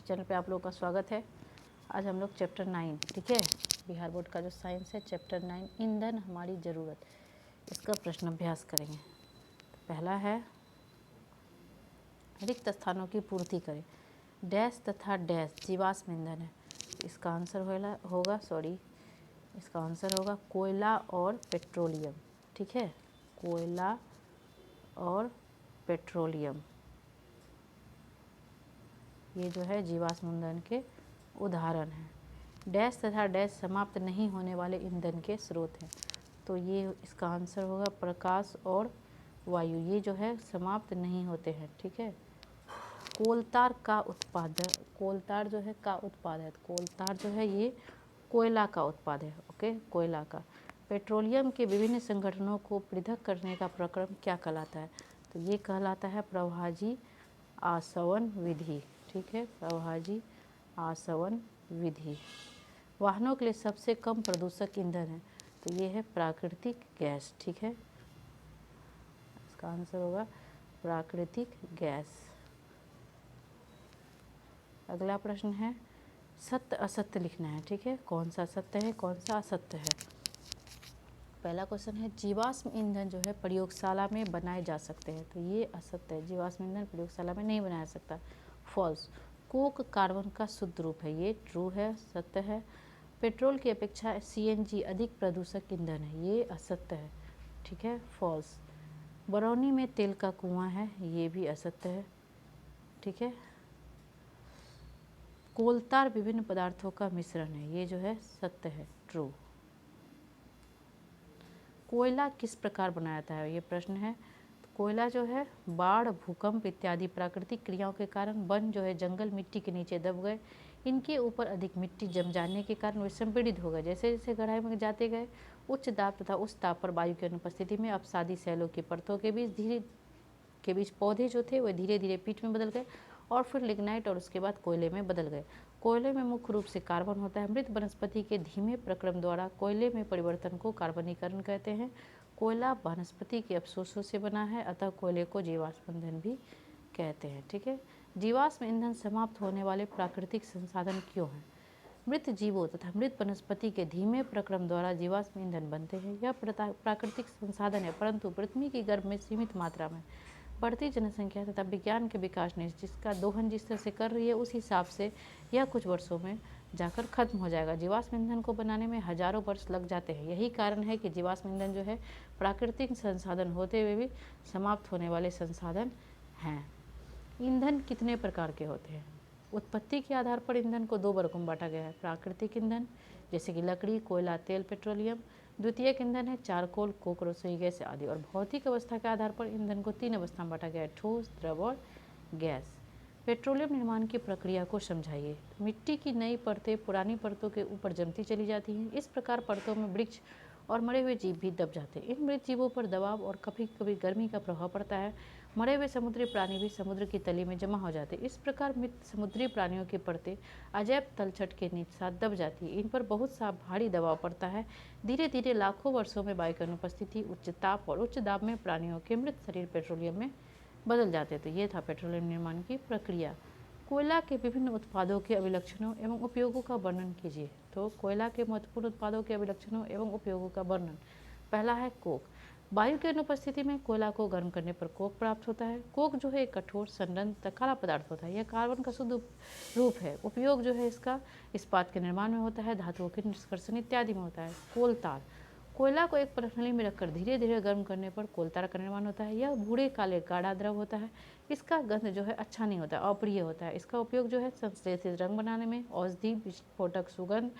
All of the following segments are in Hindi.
चैनल पे आप लोगों का स्वागत है। आज हम लोग चैप्टर 9, ठीक है, बिहार बोर्ड का जो साइंस है चैप्टर 9 ईंधन हमारी ज़रूरत, इसका प्रश्न अभ्यास करेंगे। तो पहला है रिक्त स्थानों की पूर्ति करें। डैश तथा डैश जीवाश्म ईंधन है। इसका आंसर होगा कोयला और पेट्रोलियम, ठीक है, कोयला और पेट्रोलियम, ये जो है जीवाश्म ईंधन के उदाहरण हैं। डैश तथा डैश समाप्त नहीं होने वाले ईंधन के स्रोत हैं, तो ये इसका आंसर होगा प्रकाश और वायु, ये जो है समाप्त नहीं होते हैं, ठीक है। कोलतार जो है ये कोयला का उत्पाद है, ओके, कोयला का। पेट्रोलियम के विभिन्न संगठनों को पृथक करने का प्रक्रम क्या कहलाता है? तो ये कहलाता है प्रभाजी आसवन विधि, ठीक है, प्रभाजी आसवन विधि। वाहनों के लिए सबसे कम प्रदूषक ईंधन है, तो ये है प्राकृतिक गैस, ठीक है, इसका आंसर होगा प्राकृतिक गैस। अगला प्रश्न है सत्य असत्य लिखना है, ठीक है, कौन सा सत्य है कौन सा असत्य है। पहला क्वेश्चन है जीवाश्म ईंधन जो है प्रयोगशाला में बनाए जा सकते हैं, तो ये असत्य है, जीवाश्म ईंधन प्रयोगशाला में नहीं बनाया सकता। फॉल्स। कोक कार्बन का शुद्ध रूप है, ये ट्रू है, सत्य है। पेट्रोल की अपेक्षा सीएनजी अधिक प्रदूषक ईंधन है, ये असत्य है, ठीक है, फॉल्स। बरौनी में तेल का कुआं है, ये भी असत्य है, ठीक है। कोलतार विभिन्न पदार्थों का मिश्रण है, ये जो है सत्य है, ट्रू। कोयला किस प्रकार बनाया जाता है, ये प्रश्न है। तो कोयला जो है बाढ़, भूकंप इत्यादि प्राकृतिक क्रियाओं के कारण वन जो है जंगल मिट्टी के नीचे दब गए, इनके ऊपर अधिक मिट्टी जम जाने के कारण वे संपीड़ित हो गए। जैसे जैसे गहराई में जाते गए उच्च दाब तथा उच्च ताप पर वायु की अनुपस्थिति में अपसादी सैलों की परतों के बीच पौधे जो थे वे धीरे धीरे पीट में बदल गए और फिर लिग्नाइट और उसके बाद कोयले में बदल गए। कोयले में मुख्य रूप से कार्बन होता है। मृत वनस्पति के धीमे प्रक्रम द्वारा कोयले में परिवर्तन को कार्बनीकरण कहते हैं। कोयला वनस्पति के अवशेषों से बना है, अतः कोयले को जीवाश्म ईंधन भी कहते हैं, ठीक है। जीवाश्म ईंधन समाप्त होने वाले प्राकृतिक संसाधन क्यों हैं? मृत जीवों तथा मृत वनस्पति के धीमे प्रक्रम द्वारा जीवाश्म ईंधन बनते हैं। यह प्राकृतिक संसाधन है, परंतु पृथ्वी की गर्भ में सीमित मात्रा में। बढ़ती जनसंख्या तथा विज्ञान के विकास ने जिसका दोहन जिस तरह से कर रही है, उस हिसाब से यह कुछ वर्षों में जाकर खत्म हो जाएगा। जीवाश्म ईंधन को बनाने में हजारों वर्ष लग जाते हैं। यही कारण है कि जीवाश्म ईंधन जो है प्राकृतिक संसाधन होते हुए भी समाप्त होने वाले संसाधन हैं। ईंधन कितने प्रकार के होते हैं? उत्पत्ति के आधार पर ईंधन को दो वर्गों में बांटा गया है। प्राकृतिक ईंधन जैसे कि लकड़ी, कोयला, तेल, पेट्रोलियम। द्वितीयक ईंधन है चारकोल, कोक, रसोई गैस आदि। और भौतिक अवस्था के आधार पर ईंधन को तीन अवस्था में बांटा गया है, ठोस, द्रव और गैस। पेट्रोलियम निर्माण की प्रक्रिया को समझाइए। मिट्टी की नई परतें पुरानी परतों के ऊपर जमती चली जाती हैं। इस प्रकार परतों में वृक्ष और मरे हुए जीव भी दब जाते हैं। इन मृत जीवों पर दबाव और कभी कभी गर्मी का प्रभाव पड़ता है। मरे हुए समुद्री प्राणी भी समुद्र की तली में जमा हो जाते हैं। इस प्रकार मृत समुद्री प्राणियों की परतें अजैब तलछट के साथ दब जाती है। इन पर बहुत सा भारी दबाव पड़ता है। धीरे धीरे लाखों वर्षों में वायु की अनुपस्थिति, उच्च ताप और उच्च दाब में प्राणियों के मृत शरीर पेट्रोलियम में बदल जाते। तो ये था पेट्रोलियम निर्माण की प्रक्रिया। कोयला के विभिन्न उत्पादों के अभिलक्षणों एवं उपयोगों का वर्णन कीजिए। तो कोयला के महत्वपूर्ण उत्पादों के अभिलक्षणों एवं उपयोगों का वर्णन। पहला है कोक। वायु की अनुपस्थिति में कोयला को गर्म करने पर कोक प्राप्त होता है। कोक जो है एक कठोर संरंध्र तथा काला पदार्थ होता है। यह कार्बन का शुद्ध रूप है। उपयोग जो है इसका इस्पात के निर्माण में होता है, धातुओं के निष्कर्षण इत्यादि में होता है। कोलतार। कोयला को एक प्रणाली में रखकर धीरे धीरे गर्म करने पर कोलतार का निर्माण होता है। यह भूरे काले गाढ़ा द्रव होता है। इसका गंध जो है अच्छा नहीं होता, अप्रिय होता है। इसका उपयोग जो है संश्लेषित रंग बनाने में, औषधि, विस्फोटक, सुगंध,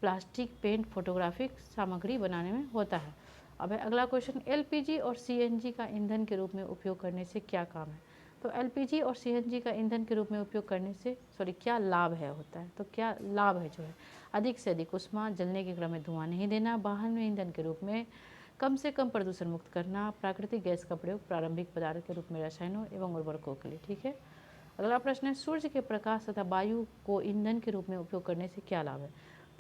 प्लास्टिक, पेंट, फोटोग्राफिक सामग्री बनाने में होता है। अब है अगला क्वेश्चन, एलपीजी और सीएनजी का ईंधन के रूप में उपयोग करने से क्या काम है? तो एलपीजी और सीएनजी का ईंधन के रूप में उपयोग करने से क्या लाभ है होता है? तो क्या लाभ है जो है, अधिक से अधिक ऊष्मा, जलने के क्रम में धुआं नहीं देना, वाहन में ईंधन के रूप में कम से कम प्रदूषण मुक्त करना, प्राकृतिक गैस का प्रयोग प्रारंभिक पदार्थ के रूप में रसायनों एवं उर्वरकों के लिए, ठीक है। अगला प्रश्न है, सूर्य के प्रकाश तथा वायु को ईंधन के रूप में उपयोग करने से क्या लाभ है?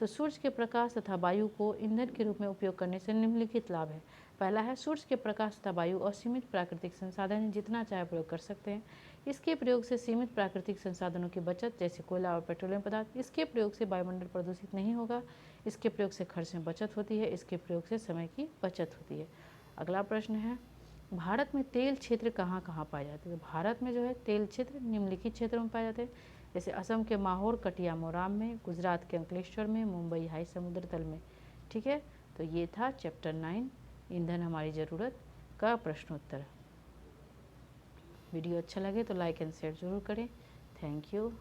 तो सूर्य के प्रकाश तथा वायु को ईंधन के रूप में उपयोग करने से निम्नलिखित लाभ है। पहला है सूर्य के प्रकाश तथा वायु असीमित प्राकृतिक संसाधन, जितना चाहे प्रयोग कर सकते हैं। इसके प्रयोग से सीमित प्राकृतिक संसाधनों की बचत, जैसे कोयला और पेट्रोलियम पदार्थ। इसके प्रयोग से वायुमंडल प्रदूषित नहीं होगा। इसके प्रयोग से खर्च में बचत होती है। इसके प्रयोग से समय की बचत होती है। अगला प्रश्न है, भारत में तेल क्षेत्र कहाँ कहाँ पाए जाते हैं? भारत में जो है तेल क्षेत्र निम्नलिखित क्षेत्रों में पाए जाते हैं, जैसे असम के माहौर कटिया मोराम में, गुजरात के अंकलेश्वर में, मुंबई हाई समुद्र तल में। ठीक है, तो ये था चैप्टर 9 ईंधन हमारी ज़रूरत का प्रश्नोत्तर। वीडियो अच्छा लगे तो लाइक एंड शेयर जरूर करें। Thank you.